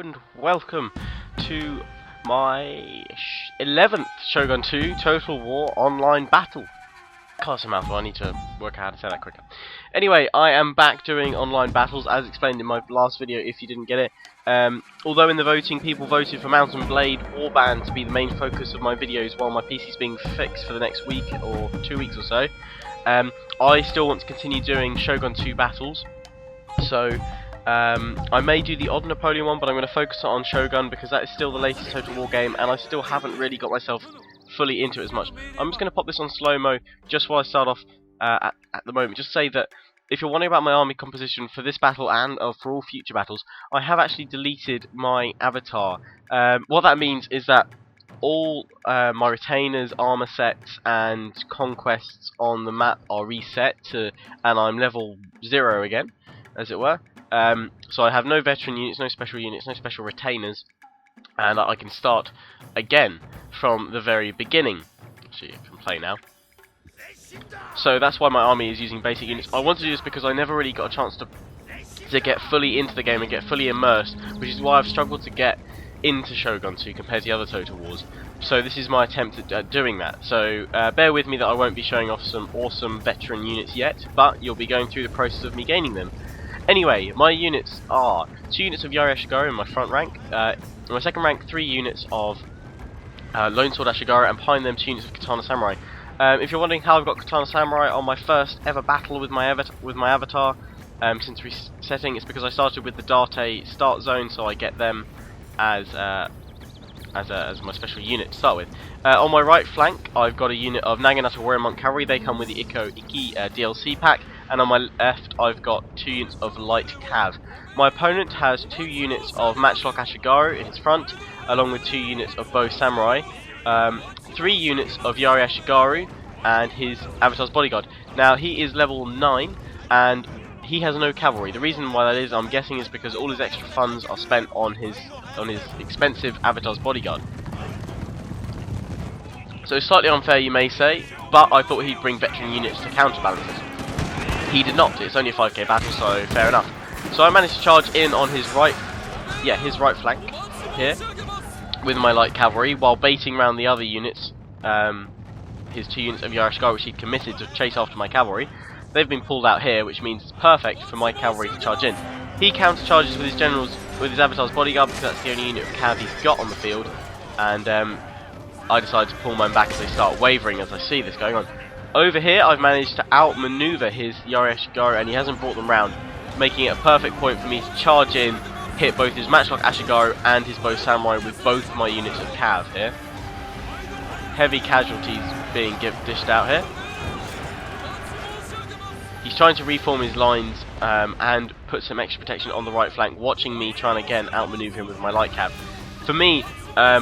and welcome to my 11th Shogun 2 Total War online battle. Class a mouthful, I need to work out how to say that quicker. Anyway, I am back doing online battles as explained in my last video if you didn't get it. Although in the voting people voted for Mount & Blade Warband to be the main focus of my videos while my PC is being fixed for the next week or 2 weeks or so, I still want to continue doing Shogun 2 battles. So I may do the odd Napoleon one, but I'm going to focus on Shogun because that is still the latest Total War game and I still haven't really got myself fully into it as much. I'm just going to pop this on slow-mo just while I start off at the moment. Just say that if you're wondering about my army composition for this battle and for all future battles, I have actually deleted my avatar. What that means is that all my retainers, armor sets and conquests on the map are reset to, and I'm level 0 again, as it were. So I have no veteran units, no special retainers, and I can start again from the very beginning. So you can play now. So that's why my army is using basic units. I want to do this because I never really got a chance to get fully into the game and get fully immersed, which is why I've struggled to get into Shogun 2 compared to the other Total Wars. So this is my attempt at doing that. So bear with me that I won't be showing off some awesome veteran units yet, but you'll be going through the process of me gaining them. Anyway, my units are 2 units of Yari Ashigaru in my front rank, in my second rank 3 units of Lone Sword Ashigaru, and behind them 2 units of Katana Samurai. If you're wondering how I've got Katana Samurai on my first ever battle with my avatar, since resetting, it's because I started with the Date start zone, so I get them as my special unit to start with. On my right flank, I've got a unit of Naginata Warrior Monk Cavalry. They come with the Iki DLC pack. And on my left, I've got 2 units of Light Cav. My opponent has 2 units of Matchlock Ashigaru in his front, along with 2 units of Bow Samurai, 3 units of Yari Ashigaru, and his avatar's bodyguard. Now, he is level 9, and he has no cavalry. The reason why that is, I'm guessing, is because all his extra funds are spent on his expensive avatar's bodyguard. So slightly unfair, you may say, but I thought he'd bring veteran units to counterbalance it. He did not. It's only a 5k battle, so fair enough. So I managed to charge in on his right flank here with my light cavalry, while baiting around the other units, his 2 units of Yari Ashigaru, which he'd committed to chase after my cavalry. They've been pulled out here, which means it's perfect for my cavalry to charge in. He counter-charges with his avatar's bodyguard because that's the only unit of cav he's got on the field, and I decide to pull mine back as they start wavering as I see this going on. Over here, I've managed to outmaneuver his Yari Ashigaru, and he hasn't brought them round, making it a perfect point for me to charge in, hit both his Matchlock Ashigaru and his Bow Samurai with both my units of cav here. Heavy casualties being dished out here. He's trying to reform his lines and put some extra protection on the right flank, watching me trying again outmaneuver him with my light cav. For me, I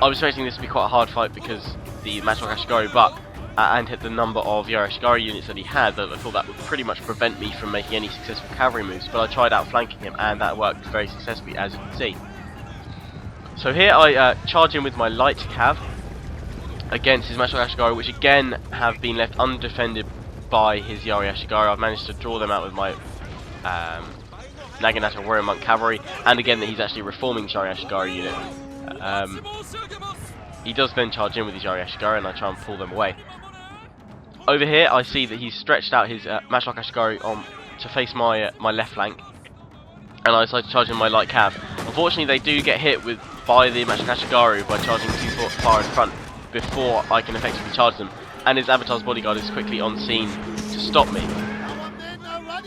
was expecting this to be quite a hard fight because the Matchlock Ashigaru, and hit the number of Yari Ashigaru units that he had, I thought that would pretty much prevent me from making any successful cavalry moves, but I tried outflanking him and that worked very successfully, as you can see. So here I charge in with my light cav against his Matchlock Ashigaru, which again have been left undefended by his Yari Ashigaru. I've managed to draw them out with my Naginata Warrior Monk Cavalry, and again that he's actually reforming his Yari Ashigaru unit. He does then charge in with his Yari Ashigaru, and I try and pull them away. Over here, I see that he's stretched out his Matchlock Ashigaru to face my left flank, and I decide to charge in my light cav. Unfortunately, they do get hit by the Matchlock Ashigaru by charging too far in front before I can effectively charge them, and his avatar's bodyguard is quickly on scene to stop me.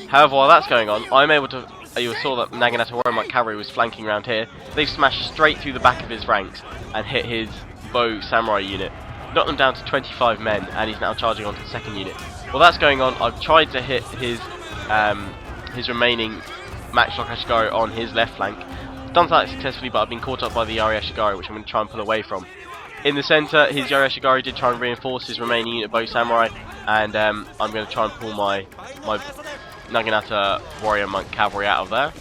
However, while that's going on, I'm able to. You saw that Naginata Warrior Monk Cavalry was flanking around here. They've smashed straight through the back of his ranks and hit his Bow Samurai unit, knocked them down to 25 men, and he's now charging onto the second unit. While that's going on, I've tried to hit his remaining Matchlock Ashigaru on his left flank. I've done that successfully, but I've been caught up by the Yari Ashigaru, which I'm going to try and pull away from. In the centre, his Yari Ashigaru did try and reinforce his remaining unit of Bow Samurai, and I'm going to try and pull my Naginata Warrior Monk Cavalry out of there.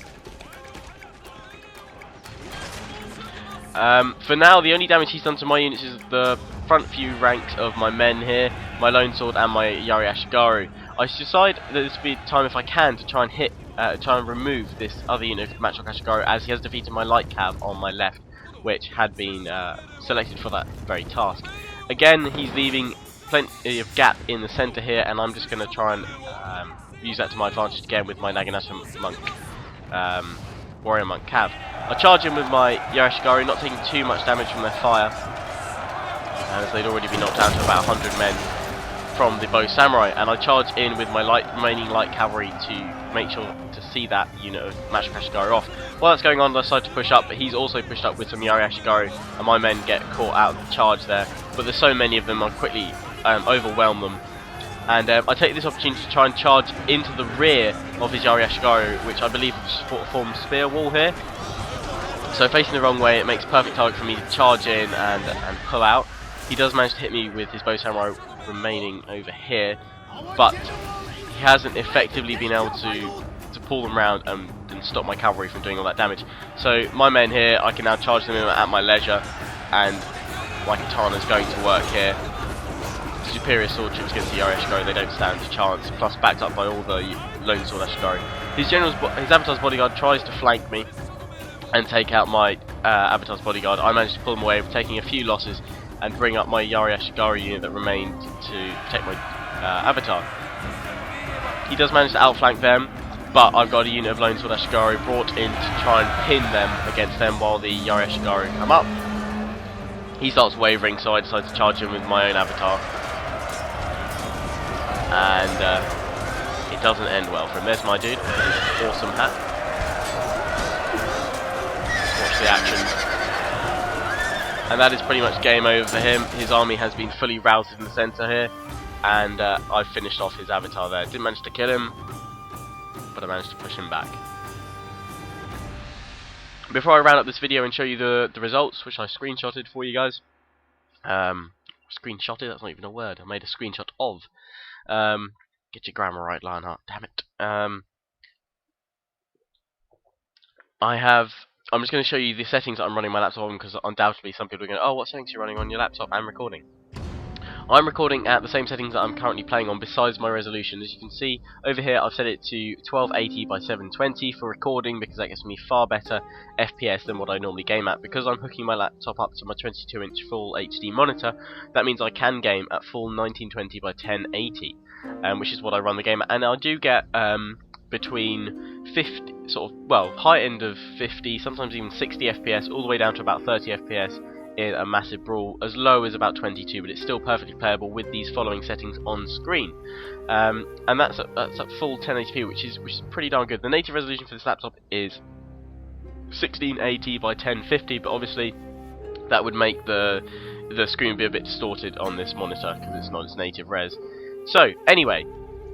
For now, the only damage he's done to my units is the front few ranks of my men here, my Lone Sword and my Yari Ashigaru. I decide that this would be time, if I can, to try and hit try and remove this other unit of Matchlock Ashigoro, as he has defeated my light cav on my left, which had been selected for that very task. Again, he's leaving plenty of gap in the centre here, and I'm just going to try and use that to my advantage again with my Naginata monk, warrior monk cav. I charge in with my Yarashigari, not taking too much damage from their fire, as they'd already been knocked down to about 100 men from the bow samurai, and I charge in with my remaining light cavalry to make sure to see that unit of Matchlock Ashigoro off. While that's going on, I decide to push up, but he's also pushed up with some Yari Ashigoro, and my men get caught out of the charge there. But there's so many of them, I quickly overwhelm them, and I take this opportunity to try and charge into the rear of his Yari Ashigoro, which I believe forms spear wall here. So facing the wrong way, it makes perfect target for me to charge in and pull out. He does manage to hit me with his bow samurai remaining over here, but he hasn't effectively been able to pull them round and stop my cavalry from doing all that damage. So my men here, I can now charge them in at my leisure, and my katana's going to work here. Superior sword troops against the Yari Ashigoro, they don't stand a chance, plus backed up by all the lone sword Ashigoro. His avatar's bodyguard tries to flank me and take out my avatar's bodyguard. I managed to pull him away, taking a few losses, and bring up my Yari Ashigoro unit that remained to protect my avatar. He does manage to outflank them, but I've got a unit of Lone Sword Ashigoro brought in to try and pin them against them while the Yari Ashigoro come up. He starts wavering, so I decide to charge him with my own avatar. And it doesn't end well for him. There's my dude with his awesome hat. Watch the action. And that is pretty much game over for him. His army has been fully routed in the centre here, and I've finished off his avatar there. Didn't manage to kill him, but I managed to push him back. Before I round up this video and show you the results, which I screenshotted for you guys. Screenshotted? That's not even a word. I made a screenshot of. Get your grammar right, Lionheart. Damn it. I'm just going to show you the settings that I'm running my laptop on, because undoubtedly some people are going, oh, what settings are you running on your laptop? I'm recording. I'm recording at the same settings that I'm currently playing on, besides my resolution. As you can see over here, I've set it to 1280 by 720 for recording, because that gives me far better FPS than what I normally game at. Because I'm hooking my laptop up to my 22-inch full HD monitor, that means I can game at full 1920 by 1080, which is what I run the game at. And I do get between 50, high end of 50, sometimes even 60 FPS, all the way down to about 30 FPS in a massive brawl, as low as about 22, but it's still perfectly playable with these following settings on screen. And that's at full 1080p, which is pretty darn good. The native resolution for this laptop is 1680 by 1050, but obviously that would make the screen be a bit distorted on this monitor because it's not its native res. So anyway,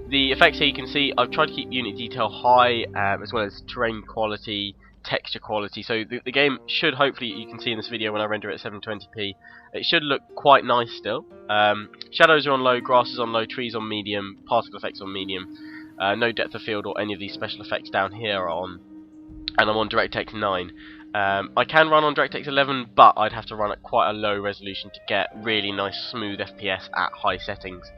the effects here you can see I've tried to keep unit detail high, as well as terrain quality, texture quality, so the game should, hopefully, you can see in this video when I render it at 720p, it should look quite nice still. Shadows are on low, grass is on low, trees on medium, particle effects on medium, no depth of field or any of these special effects down here are on, and I'm on DirectX 9. I can run on DirectX 11, but I'd have to run at quite a low resolution to get really nice smooth FPS at high settings.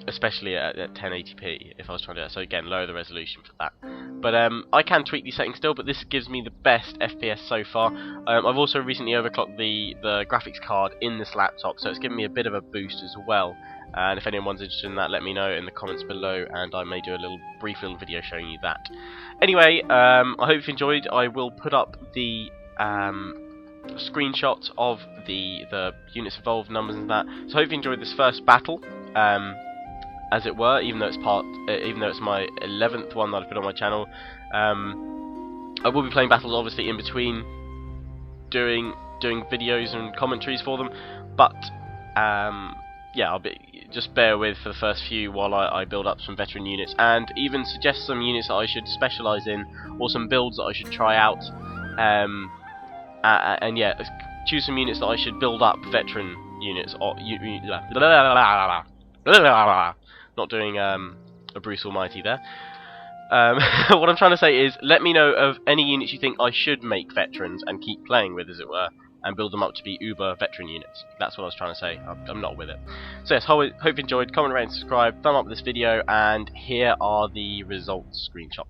Especially at 1080p if I was trying to do that, so again, lower the resolution for that. But I can tweak these settings still, but this gives me the best FPS so far. I've also recently overclocked the graphics card in this laptop, so it's given me a bit of a boost as well. And if anyone's interested in that, let me know in the comments below, and I may do a brief little video showing you that. Anyway, I hope you've enjoyed. I will put up the screenshots of the units involved, numbers and that. So I hope you enjoyed this first battle. As it were, even though it's my 11th one that I put on my channel. I will be playing battles obviously in between doing videos and commentaries for them, but yeah, just bear with for the first few while I build up some veteran units, and even suggest some units that I should specialise in, or some builds that I should try out, and yeah, choose some units that I should build up veteran units, or not doing a Bruce Almighty there. What I'm trying to say is, let me know of any units you think I should make veterans and keep playing with, as it were. and build them up to be uber veteran units. That's what I was trying to say. I'm not with it. So yes, hope you enjoyed. Comment, rate, and subscribe. Thumb up this video, and here are the results screenshots.